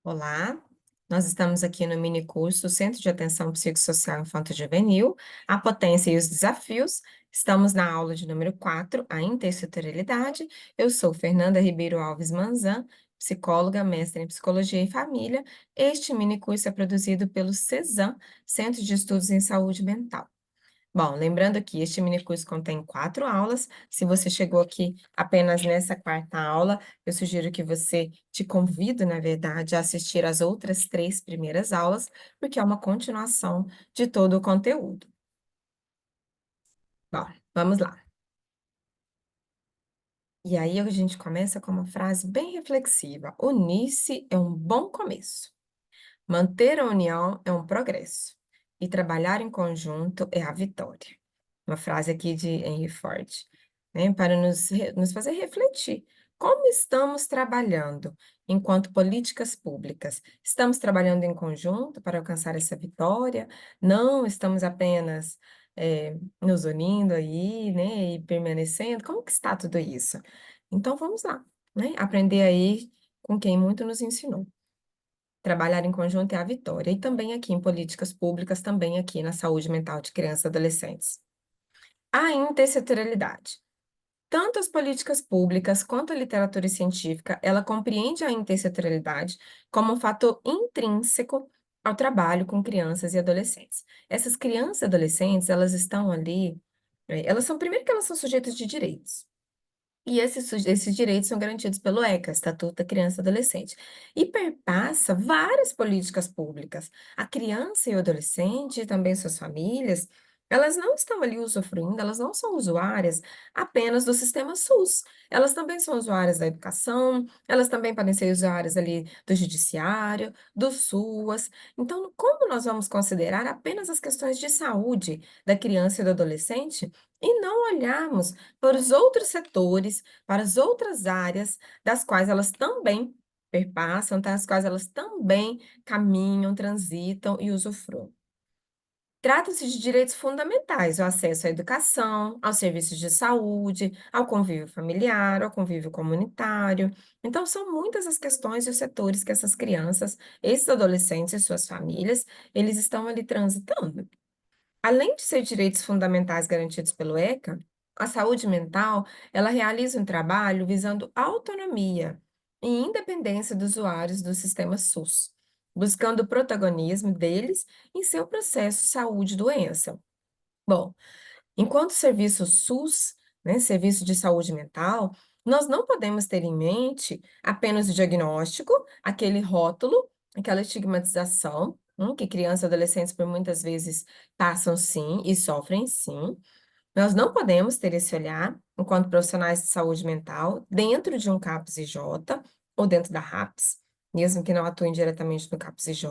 Olá, nós estamos aqui no mini curso Centro de Atenção Psicossocial Infanto-Juvenil, a potência e os desafios. Estamos na aula de número 4, a intersetorialidade. Eu sou Fernanda Ribeiro Alves Manzan, psicóloga, mestre em Psicologia e Família. Este mini curso é produzido pelo CESAM, Centro de Estudos em Saúde Mental. Bom, lembrando que este minicurso contém 4 aulas. Se você chegou aqui apenas nessa quarta aula, eu sugiro que você te convido, na verdade, a assistir as outras 3 primeiras aulas, porque é uma continuação de todo o conteúdo. Bom, vamos lá. E aí a gente começa com uma frase bem reflexiva: unir-se é um bom começo. Manter a união é um progresso, e trabalhar em conjunto é a vitória. Uma frase aqui de Henry Ford, né, para nos fazer refletir. Como estamos trabalhando enquanto políticas públicas? Estamos trabalhando em conjunto para alcançar essa vitória? Não estamos apenas nos unindo aí, né, e permanecendo? Como que está tudo isso? Então vamos lá, né, aprender aí com quem muito nos ensinou. Trabalhar em conjunto é a vitória, e também aqui em políticas públicas, também aqui na saúde mental de crianças e adolescentes. A intersetorialidade. Tanto as políticas públicas quanto a literatura científica, ela compreende a intersetorialidade como um fator intrínseco ao trabalho com crianças e adolescentes. Essas crianças e adolescentes, elas estão ali, elas são, primeiro que elas são sujeitos de direitos. E esses direitos são garantidos pelo ECA, Estatuto da Criança e Adolescente, e perpassa várias políticas públicas. A criança e o adolescente, e também suas famílias, elas não estão ali usufruindo, elas não são usuárias apenas do sistema SUS. Elas também são usuárias da educação, elas também podem ser usuárias ali do judiciário, do SUAS. Então, como nós vamos considerar apenas as questões de saúde da criança e do adolescente e não olharmos para os outros setores, para as outras áreas das quais elas também perpassam, das quais elas também caminham, transitam e usufruem. Trata-se de direitos fundamentais, o acesso à educação, aos serviços de saúde, ao convívio familiar, ao convívio comunitário. Então, são muitas as questões e os setores que essas crianças, esses adolescentes e suas famílias, eles estão ali transitando. Além de ser direitos fundamentais garantidos pelo ECA, a saúde mental, ela realiza um trabalho visando autonomia e independência dos usuários do sistema SUS, buscando o protagonismo deles em seu processo saúde-doença. Bom, enquanto serviço SUS, né, serviço de saúde mental, nós não podemos ter em mente apenas o diagnóstico, aquele rótulo, aquela estigmatização, que crianças e adolescentes por muitas vezes passam sim e sofrem sim. Nós não podemos ter esse olhar, enquanto profissionais de saúde mental, dentro de um CAPS-IJ ou dentro da RAPS, mesmo que não atuem diretamente no CAPS-IJ,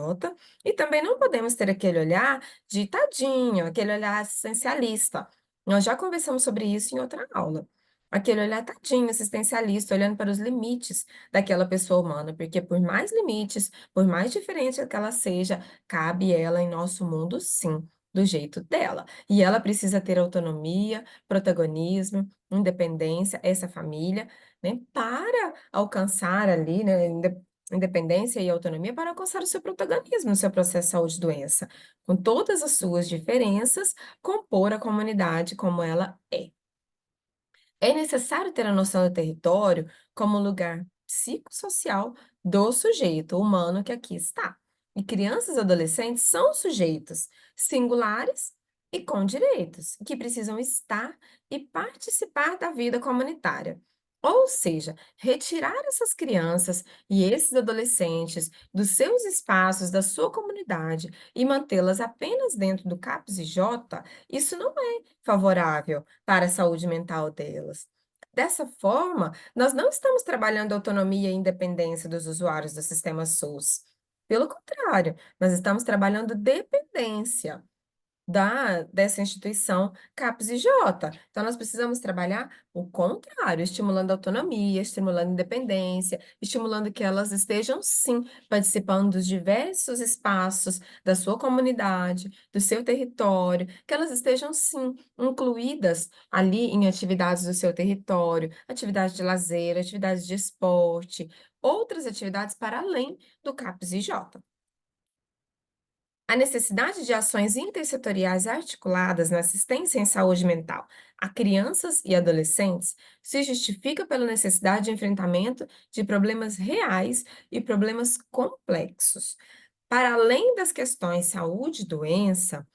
e também não podemos ter aquele olhar de tadinho, aquele olhar assistencialista. Nós já conversamos sobre isso em outra aula. Aquele olhar tadinho, assistencialista, olhando para os limites daquela pessoa humana, porque por mais limites, por mais diferente que ela seja, cabe ela em nosso mundo, sim, do jeito dela. E ela precisa ter autonomia, protagonismo, independência, essa família, né, para alcançar ali, né, independência e autonomia para alcançar o seu protagonismo no seu processo de saúde e doença, com todas as suas diferenças, compor a comunidade como ela é. É necessário ter a noção do território como lugar psicossocial do sujeito humano que aqui está. E crianças e adolescentes são sujeitos singulares e com direitos, que precisam estar e participar da vida comunitária. Ou seja, retirar essas crianças e esses adolescentes dos seus espaços, da sua comunidade e mantê-las apenas dentro do CAPS e J, isso não é favorável para a saúde mental delas. Dessa forma, nós não estamos trabalhando a autonomia e independência dos usuários do sistema SUS. Pelo contrário, nós estamos trabalhando dependência. dessa instituição CAPES e Jota. Então, nós precisamos trabalhar o contrário, estimulando a autonomia, estimulando a independência, estimulando que elas estejam, sim, participando dos diversos espaços da sua comunidade, do seu território, que elas estejam, sim, incluídas ali em atividades do seu território, atividades de lazer, atividades de esporte, outras atividades para além do CAPES e Jota. A necessidade de ações intersetoriais articuladas na assistência em saúde mental a crianças e adolescentes se justifica pela necessidade de enfrentamento de problemas reais e problemas complexos. Para além das questões saúde e doença,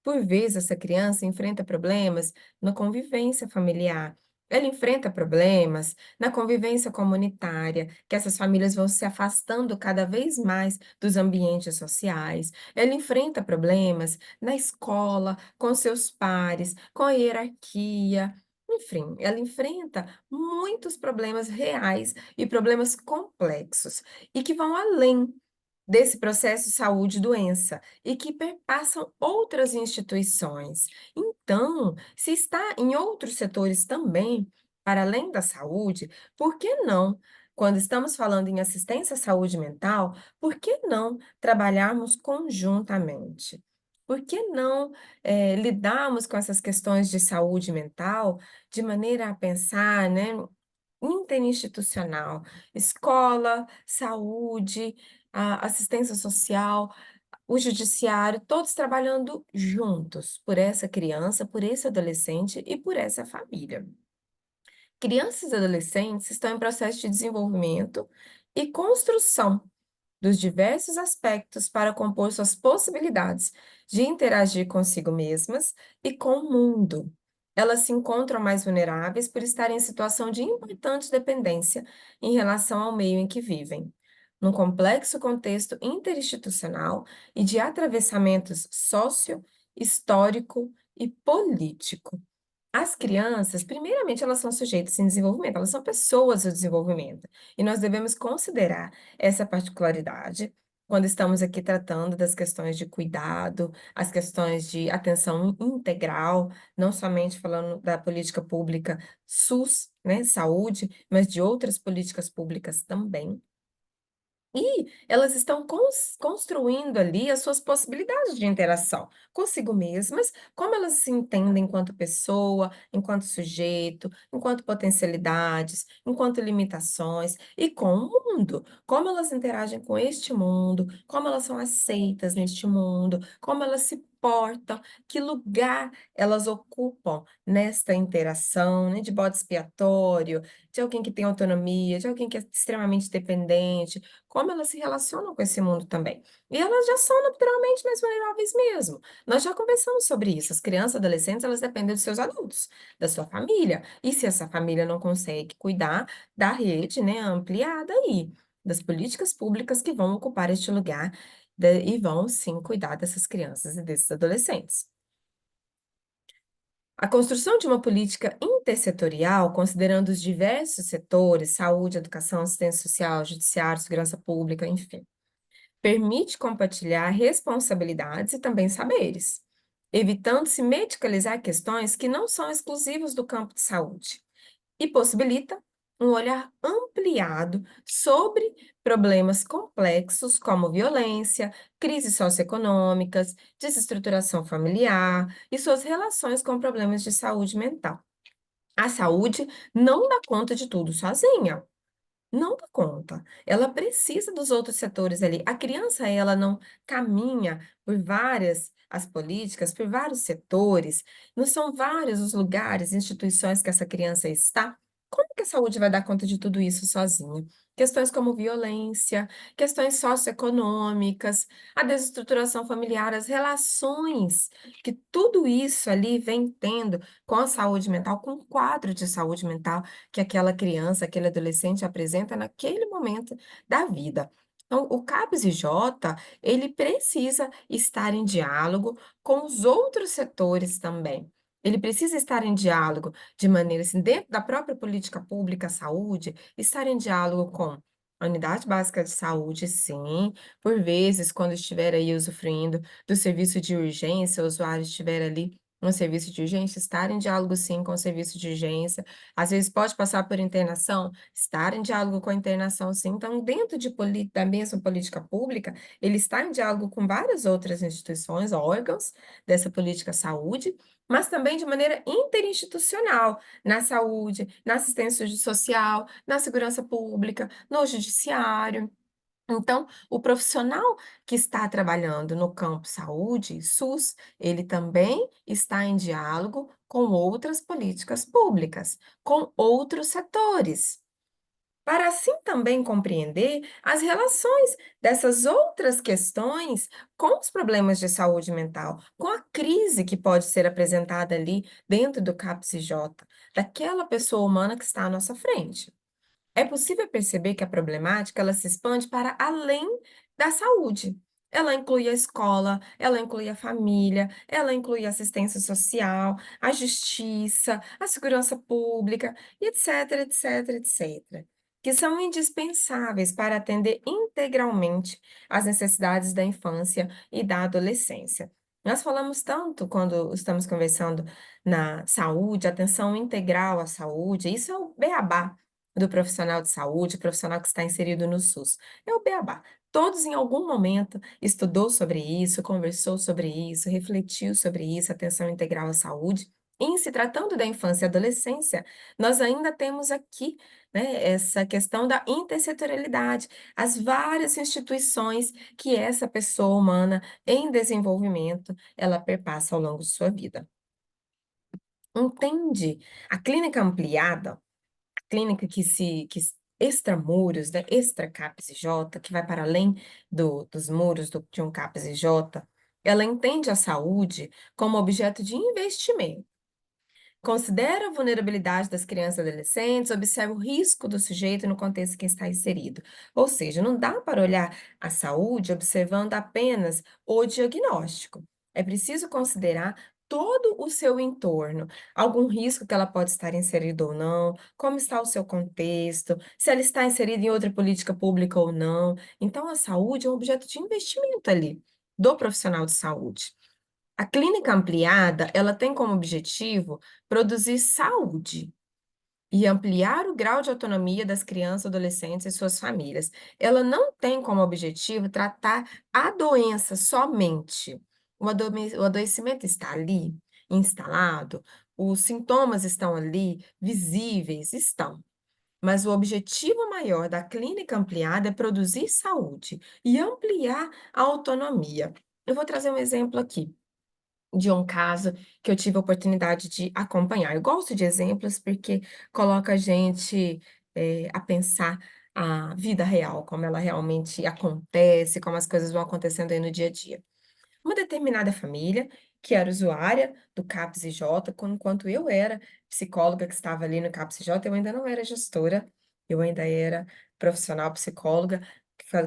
por vezes, essa criança enfrenta problemas na convivência familiar. Ela enfrenta problemas na convivência comunitária, que essas famílias vão se afastando cada vez mais dos ambientes sociais. Ela enfrenta problemas na escola, com seus pares, com a hierarquia. Enfim, ela enfrenta muitos problemas reais e problemas complexos e que vão além desse processo saúde e doença, e que perpassam outras instituições. Então, se está em outros setores também, para além da saúde, por que não, quando estamos falando em assistência à saúde mental, por que não trabalharmos conjuntamente? Por que não, lidarmos com essas questões de saúde mental de maneira a pensar, né, interinstitucional, escola, saúde, a assistência social, o judiciário, todos trabalhando juntos por essa criança, por esse adolescente e por essa família. Crianças e adolescentes estão em processo de desenvolvimento e construção dos diversos aspectos para compor suas possibilidades de interagir consigo mesmas e com o mundo. Elas se encontram mais vulneráveis por estarem em situação de importante dependência em relação ao meio em que vivem, num complexo contexto interinstitucional e de atravessamentos sócio, histórico e político. As crianças, primeiramente, elas são sujeitos em desenvolvimento, elas são pessoas do desenvolvimento, e nós devemos considerar essa particularidade quando estamos aqui tratando das questões de cuidado, as questões de atenção integral, não somente falando da política pública SUS, né, saúde, mas de outras políticas públicas também. E elas estão construindo ali as suas possibilidades de interação consigo mesmas, como elas se entendem enquanto pessoa, enquanto sujeito, enquanto potencialidades, enquanto limitações e com o mundo, como elas interagem com este mundo, como elas são aceitas neste mundo, como elas se portam, que lugar elas ocupam nesta interação, né, de bode expiatório, de alguém que tem autonomia, de alguém que é extremamente dependente, como elas se relacionam com esse mundo também. E elas já são naturalmente mais vulneráveis mesmo. Nós já conversamos sobre isso. As crianças, adolescentes, elas dependem dos seus adultos, da sua família. E se essa família não consegue cuidar da rede, né, ampliada aí, das políticas públicas que vão ocupar este lugar e vão sim cuidar dessas crianças e desses adolescentes. A construção de uma política intersetorial, considerando os diversos setores, saúde, educação, assistência social, judiciário, segurança pública, enfim, permite compartilhar responsabilidades e também saberes, evitando-se medicalizar questões que não são exclusivas do campo de saúde, e possibilita um olhar ampliado sobre problemas complexos como violência, crises socioeconômicas, desestruturação familiar e suas relações com problemas de saúde mental. A saúde não dá conta de tudo sozinha. Não dá conta. Ela precisa dos outros setores ali. A criança, ela não caminha por várias as políticas, por vários setores, não são vários os lugares, instituições que essa criança está. Como que a saúde vai dar conta de tudo isso sozinha? Questões como violência, questões socioeconômicas, a desestruturação familiar, as relações que tudo isso ali vem tendo com a saúde mental, com o quadro de saúde mental que aquela criança, aquele adolescente apresenta naquele momento da vida. Então, o CAPES e Jota, ele precisa estar em diálogo com os outros setores também. Ele precisa estar em diálogo de maneira assim, dentro da própria política pública, saúde, estar em diálogo com A unidade básica de saúde, sim. Por vezes, quando estiver aí usufruindo do serviço de urgência, o usuário estiver ali no serviço de urgência, estar em diálogo sim com o serviço de urgência. Às vezes pode passar por internação, estar em diálogo com a internação sim. Então, dentro da mesma política pública, ele está em diálogo com várias outras instituições, órgãos dessa política saúde, mas também de maneira interinstitucional, na saúde, na assistência social, na segurança pública, no judiciário. Então, o profissional que está trabalhando no campo saúde, SUS, ele também está em diálogo com outras políticas públicas, com outros setores, para assim também compreender as relações dessas outras questões com os problemas de saúde mental, com a crise que pode ser apresentada ali dentro do CAPS-J, daquela pessoa humana que está à nossa frente. É possível perceber que a problemática ela se expande para além da saúde. Ela inclui a escola, ela inclui a família, ela inclui a assistência social, a justiça, a segurança pública, e etc, etc, etc, que são indispensáveis para atender integralmente às necessidades da infância e da adolescência. Nós falamos tanto quando estamos conversando na saúde, atenção integral à saúde, isso é o beabá do profissional de saúde, profissional que está inserido no SUS. É o beabá. Todos em algum momento estudou sobre isso, conversou sobre isso, refletiu sobre isso, atenção integral à saúde. Em se tratando da infância e adolescência, nós ainda temos aqui, né, essa questão da intersetorialidade, as várias instituições que essa pessoa humana em desenvolvimento, ela perpassa ao longo de sua vida. Entende? A clínica ampliada clínica extramuros, né, extra CAPS e J, que vai para além dos muros de um CAPS e J, ela entende a saúde como objeto de investimento. Considera a vulnerabilidade das crianças e adolescentes, observa o risco do sujeito no contexto em que está inserido. Ou seja, não dá para olhar a saúde observando apenas o diagnóstico. É preciso considerar todo o seu entorno, algum risco que ela pode estar inserida ou não, como está o seu contexto, se ela está inserida em outra política pública ou não. Então, a saúde é um objeto de investimento ali, do profissional de saúde. A clínica ampliada, ela tem como objetivo produzir saúde e ampliar o grau de autonomia das crianças, adolescentes e suas famílias. Ela não tem como objetivo tratar a doença somente. O adoecimento está ali, instalado, os sintomas estão ali, visíveis, estão. Mas o objetivo maior da clínica ampliada é produzir saúde e ampliar a autonomia. Eu vou trazer um exemplo aqui de um caso que eu tive a oportunidade de acompanhar. Eu gosto de exemplos porque coloca a gente, a pensar a vida real, como ela realmente acontece, como as coisas vão acontecendo aí no dia a dia. Uma determinada família, que era usuária do CAPS-J, enquanto eu era psicóloga que estava ali no CAPS-J, eu ainda não era gestora, eu ainda era profissional psicóloga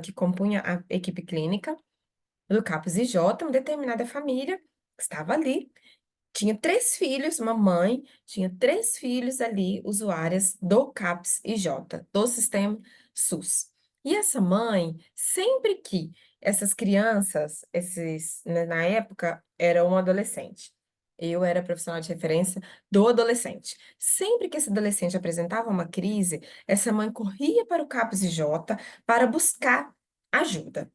que compunha a equipe clínica do CAPS-J, uma determinada família que estava ali, tinha 3 filhos, uma mãe tinha 3 filhos ali, usuárias do CAPS-J, do sistema SUS. E essa mãe, sempre que essas crianças, na época, era um adolescente. Eu era profissional de referência do adolescente. Sempre que esse adolescente apresentava uma crise, essa mãe corria para o CAPS-J para buscar ajuda.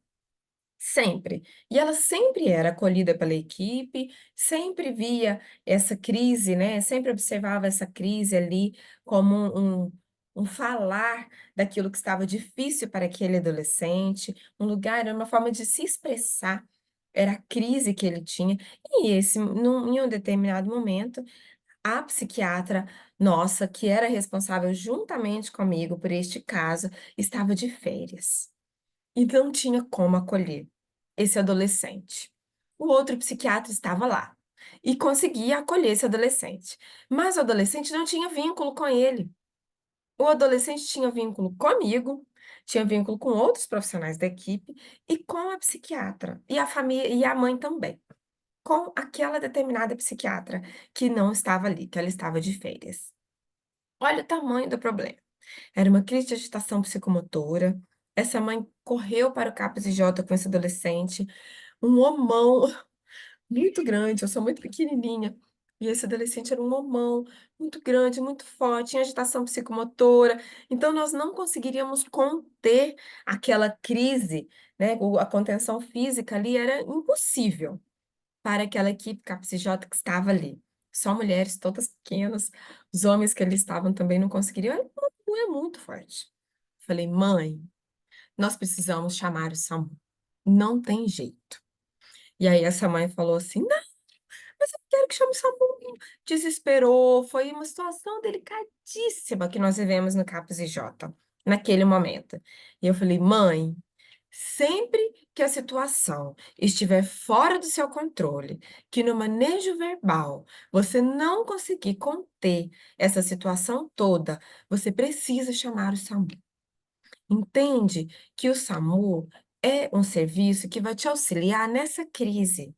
Sempre. E ela sempre era acolhida pela equipe, sempre via essa crise, né, sempre observava essa crise ali como um falar daquilo que estava difícil para aquele adolescente, um lugar, era uma forma de se expressar, era a crise que ele tinha. E em um determinado momento, a psiquiatra nossa, que era responsável juntamente comigo por este caso, estava de férias. E não tinha como acolher esse adolescente. O outro psiquiatra estava lá e conseguia acolher esse adolescente, mas o adolescente não tinha vínculo com ele. O adolescente tinha vínculo comigo, tinha vínculo com outros profissionais da equipe e com a psiquiatra, e a família e a mãe também, com aquela determinada psiquiatra que não estava ali, que ela estava de férias. Olha o tamanho do problema. Era uma crise de agitação psicomotora, Essa mãe correu para o CAPS e J com esse adolescente, um homão muito grande, eu sou muito pequenininha, e esse adolescente era um homão, muito grande, muito forte, tinha agitação psicomotora, então nós não conseguiríamos conter aquela crise, né, a contenção física ali era impossível para aquela equipe CAPS-J que estava ali. Só mulheres, todas pequenas, os homens que ali estavam também não conseguiriam, era uma mulher muito forte. Falei: "Mãe, nós precisamos chamar o SAMU, não tem jeito". E aí essa mãe falou assim: mas eu quero que chame o SAMU. Desesperou, foi uma situação delicadíssima que nós vivemos no CAPS e J, naquele momento. E eu falei: "Mãe, sempre que a situação estiver fora do seu controle, que no manejo verbal você não conseguir conter essa situação toda, você precisa chamar o SAMU. Entende que o SAMU é um serviço que vai te auxiliar nessa crise.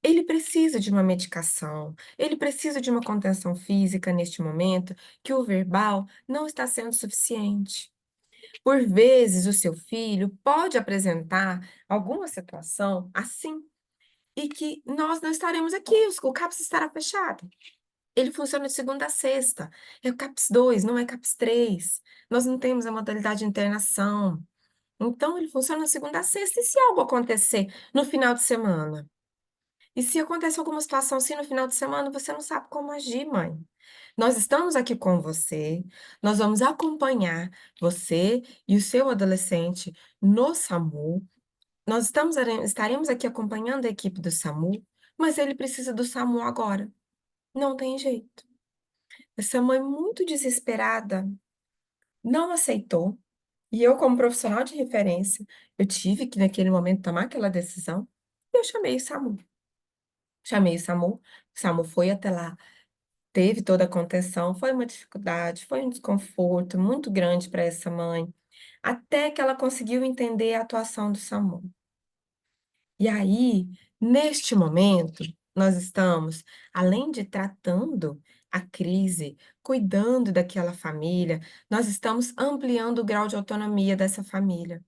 Ele precisa de uma medicação, ele precisa de uma contenção física neste momento, que o verbal não está sendo suficiente. Por vezes, o seu filho pode apresentar alguma situação assim, e que nós não estaremos aqui, o CAPS estará fechado. Ele funciona de segunda a sexta, é o CAPS 2, não é CAPS 3. Nós não temos a modalidade de internação. Então, ele funciona de segunda a sexta, e se algo acontecer no final de semana? E se acontece alguma situação assim no final de semana, você não sabe como agir, mãe. Nós estamos aqui com você, nós vamos acompanhar você e o seu adolescente no SAMU. Nós estaremos aqui acompanhando a equipe do SAMU, mas ele precisa do SAMU agora. Não tem jeito. Essa mãe muito desesperada não aceitou. E eu, como profissional de referência, eu tive que, naquele momento, tomar aquela decisão. E eu chamei o SAMU. Chamei o SAMU foi até lá. Teve toda a contenção, foi uma dificuldade, foi um desconforto muito grande para essa mãe, até que ela conseguiu entender a atuação do SAMU. E aí, neste momento, nós estamos, além de tratando a crise, cuidando daquela família, nós estamos ampliando o grau de autonomia dessa família.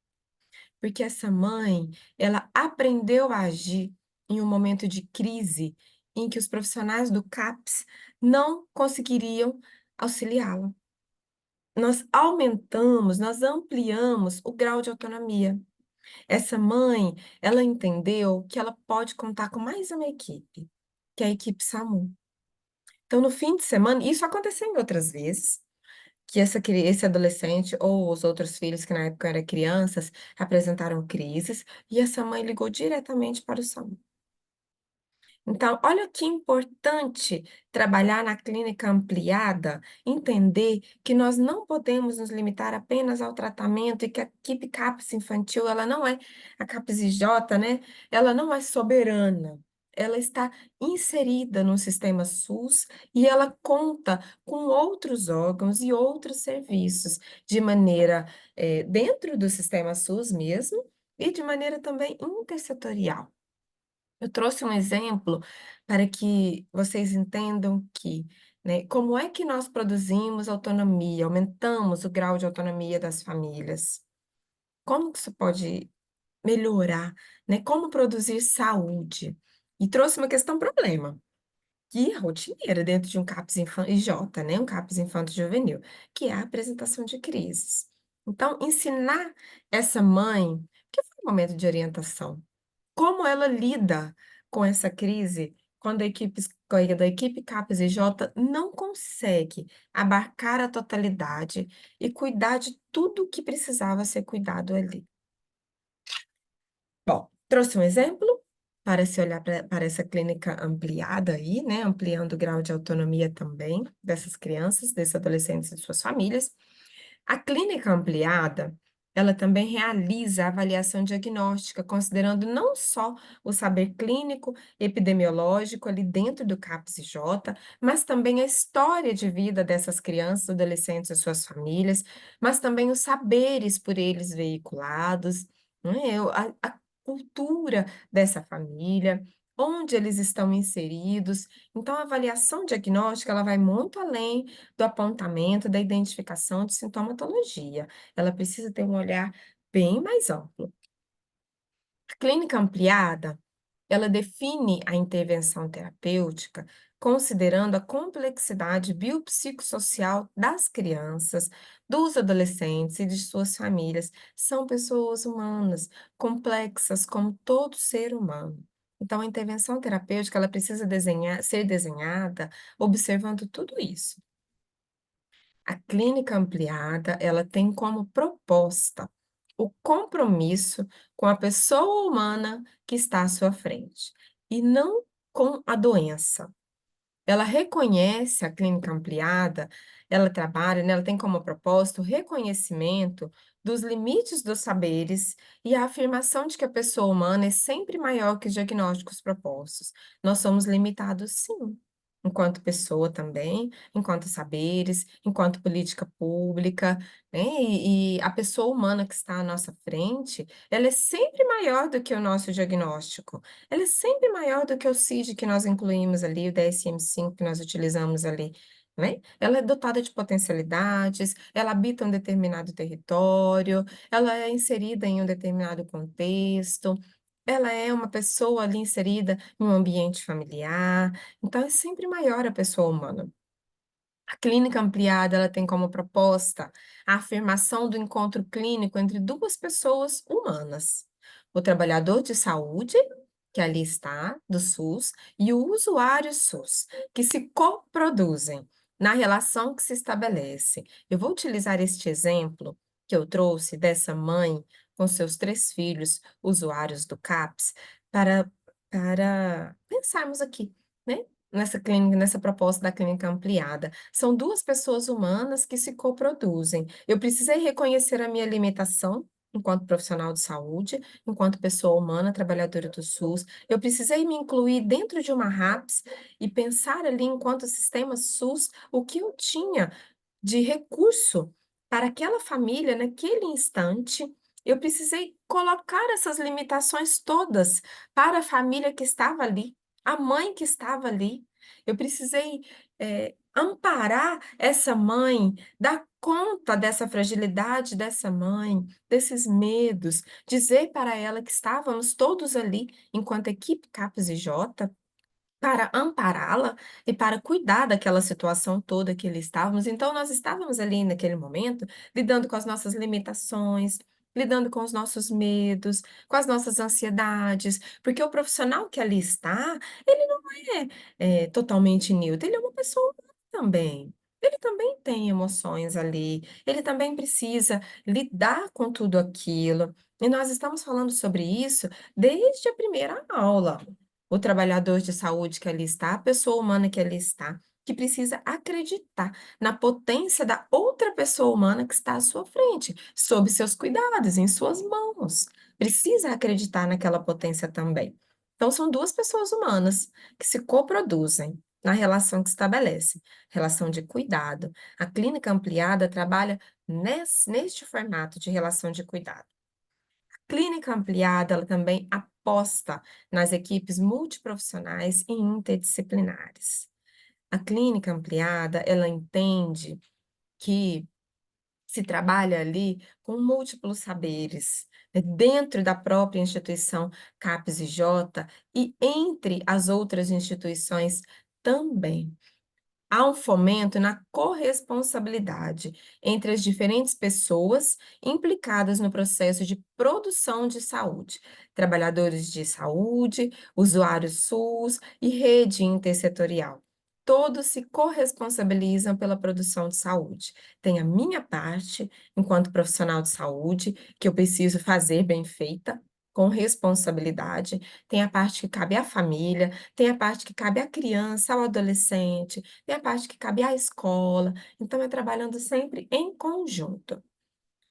Porque essa mãe, ela aprendeu a agir em um momento de crise em que os profissionais do CAPS não conseguiriam auxiliá-la. Nós ampliamos o grau de autonomia. Essa mãe, ela entendeu que ela pode contar com mais uma equipe, que é a equipe SAMU. Então, no fim de semana, isso aconteceu em outras vezes, que esse adolescente ou os outros filhos que na época eram crianças, apresentaram crises, e essa mãe ligou diretamente para o SAMU. Então, olha que importante trabalhar na clínica ampliada, entender que nós não podemos nos limitar apenas ao tratamento e que a equipe CAPS infantil, ela não é a CAPS-IJ, né, ela não é soberana. Ela está inserida no sistema SUS e ela conta com outros órgãos e outros serviços, de maneira, dentro do sistema SUS mesmo, e de maneira também intersetorial. Eu trouxe um exemplo para que vocês entendam que, né, como é que nós produzimos autonomia, aumentamos o grau de autonomia das famílias. Como que isso pode melhorar, né? Como produzir saúde. E trouxe uma questão problema, que é rotineira dentro de um CAPS IJ, né? Um CAPS Infanto Juvenil, que é a apresentação de crises. Então, ensinar essa mãe, que foi um momento de orientação, como ela lida com essa crise quando a equipe CAPES e J não consegue abarcar a totalidade e cuidar de tudo o que precisava ser cuidado ali. Bom, trouxe um exemplo para se olhar para essa clínica ampliada aí, né, ampliando o grau de autonomia também dessas crianças, desses adolescentes e de suas famílias. A clínica ampliada, ela também realiza a avaliação diagnóstica, considerando não só o saber clínico, epidemiológico ali dentro do CAPS-J, mas também a história de vida dessas crianças, adolescentes e suas famílias, mas também os saberes por eles veiculados, né, a cultura dessa família, onde eles estão inseridos. Então, a avaliação diagnóstica, ela vai muito além do apontamento, da identificação de sintomatologia. Ela precisa ter um olhar bem mais amplo. A clínica ampliada, ela define a intervenção terapêutica considerando a complexidade biopsicossocial das crianças, dos adolescentes e de suas famílias. São pessoas humanas, complexas como todo ser humano. Então, a intervenção terapêutica, ela precisa ser desenhada observando tudo isso. A clínica ampliada, ela tem como proposta o compromisso com a pessoa humana que está à sua frente, e não com a doença. Ela reconhece a clínica ampliada, ela trabalha, né, ela tem como propósito o reconhecimento dos limites dos saberes e a afirmação de que a pessoa humana é sempre maior que os diagnósticos propostos. Nós somos limitados, sim, enquanto pessoa também, enquanto saberes, enquanto política pública, né? E a pessoa humana que está à nossa frente, ela é sempre maior do que o nosso diagnóstico. Ela é sempre maior do que o CID que nós incluímos ali, o DSM-5 que nós utilizamos ali, né? Ela é dotada de potencialidades, ela habita um determinado território, ela é inserida em um determinado contexto, ela é uma pessoa ali inserida em um ambiente familiar, então é sempre maior a pessoa humana. A clínica ampliada, ela tem como proposta a afirmação do encontro clínico entre duas pessoas humanas. O trabalhador de saúde, que ali está, do SUS, e o usuário SUS, que se coproduzem na relação que se estabelece. Eu vou utilizar este exemplo que eu trouxe dessa mãe com seus 3 filhos usuários do CAPS para, para pensarmos aqui, né? Nessa clínica, nessa proposta da clínica ampliada. São duas pessoas humanas que se coproduzem. Eu precisei reconhecer a minha limitação enquanto profissional de saúde, enquanto pessoa humana, trabalhadora do SUS. Eu precisei me incluir dentro de uma RAPS e pensar ali, enquanto sistema SUS, o que eu tinha de recurso para aquela família naquele instante. Eu precisei colocar essas limitações todas para a família que estava ali, a mãe que estava ali. Eu precisei, amparar essa mãe, dar conta dessa fragilidade dessa mãe, desses medos, dizer para ela que estávamos todos ali, enquanto equipe CAPES e Jota, para ampará-la e para cuidar daquela situação toda que ali estávamos. Então, nós estávamos ali naquele momento lidando com as nossas limitações, lidando com os nossos medos, com as nossas ansiedades, porque o profissional que ali está, ele não totalmente neutro, ele é uma pessoa humana também. Ele também tem emoções ali, ele também precisa lidar com tudo aquilo. E nós estamos falando sobre isso desde a primeira aula. O trabalhador de saúde que ali está, a pessoa humana que ali está, que precisa acreditar na potência da outra pessoa humana que está à sua frente, sob seus cuidados, em suas mãos. Precisa acreditar naquela potência também. Então, são duas pessoas humanas que se coproduzem na relação que estabelece, relação de cuidado. A clínica ampliada trabalha neste formato de relação de cuidado. Clínica ampliada, ela também aposta nas equipes multiprofissionais e interdisciplinares. A clínica ampliada, ela entende que se trabalha ali com múltiplos saberes, né, dentro da própria instituição CAPES e Jota e entre as outras instituições também. Há um fomento na corresponsabilidade entre as diferentes pessoas implicadas no processo de produção de saúde, trabalhadores de saúde, usuários SUS e rede intersetorial. Todos se corresponsabilizam pela produção de saúde. Tem a minha parte, enquanto profissional de saúde, que eu preciso fazer bem feita, com responsabilidade. Tem a parte que cabe à família, tem a parte que cabe à criança, ao adolescente, tem a parte que cabe à escola, então é trabalhando sempre em conjunto.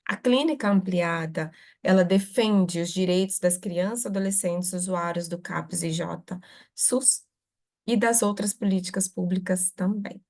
A clínica ampliada, ela defende os direitos das crianças e adolescentes usuários do CAPS e J, SUS e das outras políticas públicas também.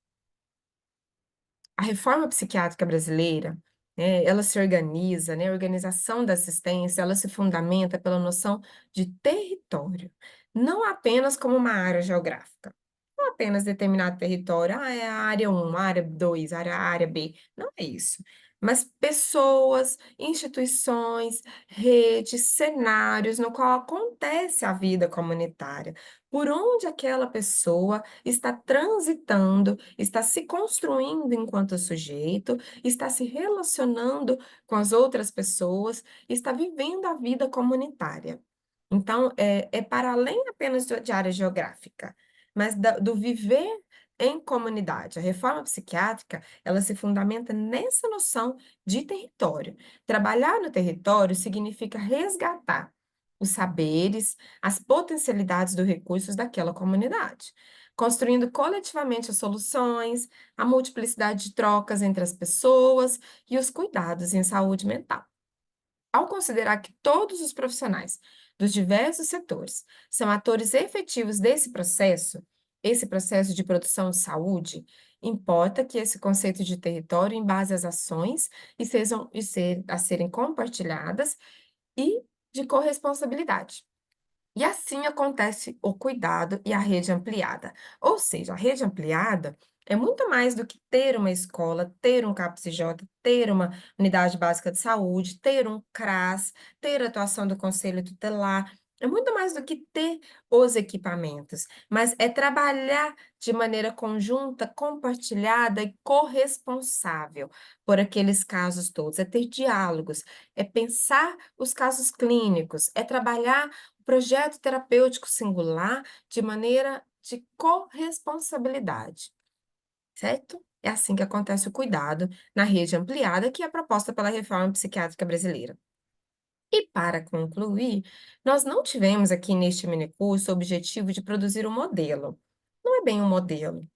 A reforma psiquiátrica brasileira, né, ela se organiza, né, a organização da assistência, ela se fundamenta pela noção de território, não apenas como uma área geográfica. Não apenas determinado território, é a área 1, a área 2, a área B. Não é isso. mas pessoas, instituições, redes, cenários no qual acontece a vida comunitária, por onde aquela pessoa está transitando, está se construindo enquanto sujeito, está se relacionando com as outras pessoas, está vivendo a vida comunitária. Então, é para além apenas de área geográfica, mas do viver em comunidade. A reforma psiquiátrica, ela se fundamenta nessa noção de território. Trabalhar no território significa resgatar os saberes, as potencialidades dos recursos daquela comunidade, construindo coletivamente as soluções, a multiplicidade de trocas entre as pessoas e os cuidados em saúde mental. Ao considerar que todos os profissionais dos diversos setores são atores efetivos desse processo, esse processo de produção de saúde, importa que esse conceito de território embase as ações a serem compartilhadas e de corresponsabilidade. E assim acontece o cuidado e a rede ampliada. Ou seja, a rede ampliada é muito mais do que ter uma escola, ter um CAPS-J, ter uma unidade básica de saúde, ter um CRAS, ter a atuação do conselho tutelar. É muito mais do que ter os equipamentos, mas é trabalhar de maneira conjunta, compartilhada e corresponsável por aqueles casos todos. É ter diálogos, é pensar os casos clínicos, é trabalhar projeto terapêutico singular de maneira de corresponsabilidade, certo? É assim que acontece o cuidado na rede ampliada, que é proposta pela reforma psiquiátrica brasileira. E para concluir, nós não tivemos aqui neste minicurso o objetivo de produzir um modelo. Não é bem um modelo,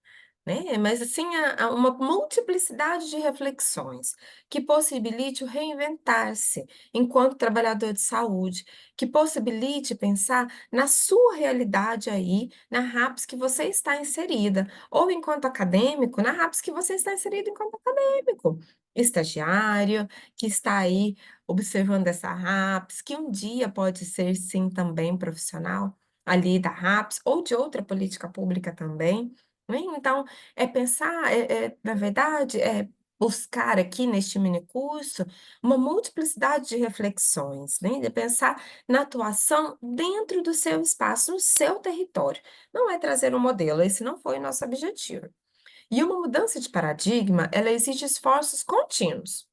né? Mas assim, há uma multiplicidade de reflexões que possibilite o reinventar-se enquanto trabalhador de saúde, que possibilite pensar na sua realidade aí, na RAPS que você está inserida, ou enquanto acadêmico, na RAPS que você está inserido enquanto acadêmico, estagiário, que está aí observando essa RAPS, que um dia pode ser sim também profissional ali da RAPS ou de outra política pública também, né? Então, é pensar, na verdade, é buscar aqui neste minicurso uma multiplicidade de reflexões, né? De pensar na atuação dentro do seu espaço, no seu território. Não é trazer um modelo, esse não foi o nosso objetivo. E uma mudança de paradigma, ela exige esforços contínuos.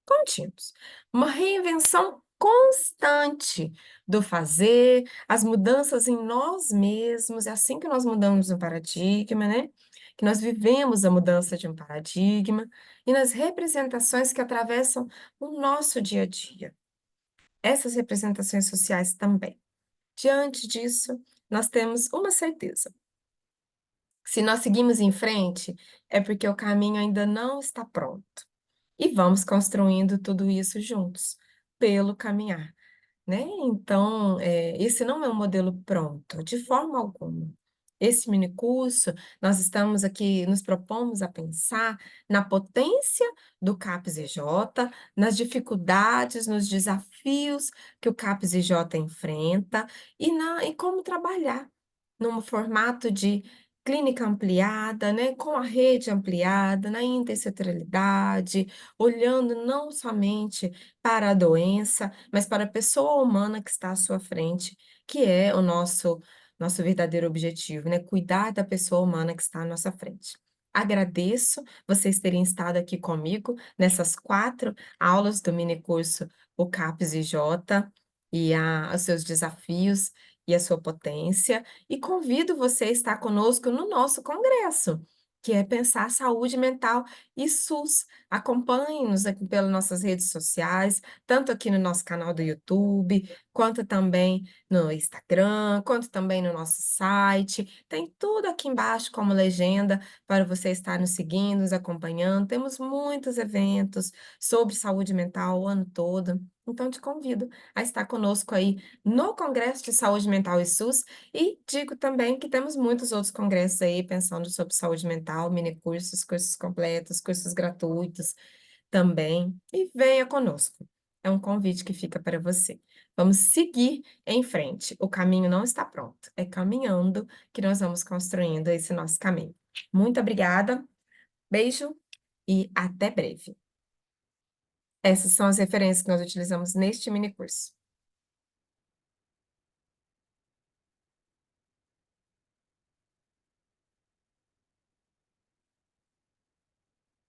Contínuos. Uma reinvenção constante do fazer, as mudanças em nós mesmos, é assim que nós mudamos um paradigma, né? Que nós vivemos a mudança de um paradigma e nas representações que atravessam o nosso dia a dia. Essas representações sociais também. Diante disso, nós temos uma certeza. Se nós seguimos em frente, é porque o caminho ainda não está pronto. E vamos construindo tudo isso juntos, pelo caminhar, né. Então, esse não é um modelo pronto, de forma alguma. Esse minicurso, nós estamos aqui nos propomos a pensar na potência do CAPS-EJ, nas dificuldades, nos desafios que o CAPS-EJ enfrenta e como trabalhar num formato de clínica ampliada, né, com a rede ampliada, na intersetorialidade, olhando não somente para a doença, mas para a pessoa humana que está à sua frente, que é o nosso verdadeiro objetivo, né, cuidar da pessoa humana que está à nossa frente. Agradeço vocês terem estado aqui comigo nessas 4 aulas do mini curso O CAPS-IJ e os seus desafios e a sua potência, e convido você a estar conosco no nosso congresso, que é pensar saúde mental e SUS. Acompanhe-nos aqui pelas nossas redes sociais, tanto aqui no nosso canal do YouTube, quanto também no Instagram, quanto também no nosso site. Tem tudo aqui embaixo como legenda para você estar nos seguindo, nos acompanhando. Temos muitos eventos sobre saúde mental o ano todo. Então, te convido a estar conosco aí no Congresso de Saúde Mental e SUS, e digo também que temos muitos outros congressos aí pensando sobre saúde mental, mini cursos, cursos completos, cursos gratuitos também, e venha conosco. É um convite que fica para você. Vamos seguir em frente. O caminho não está pronto, é caminhando que nós vamos construindo esse nosso caminho. Muito obrigada, beijo e até breve. Essas são as referências que nós utilizamos neste mini curso.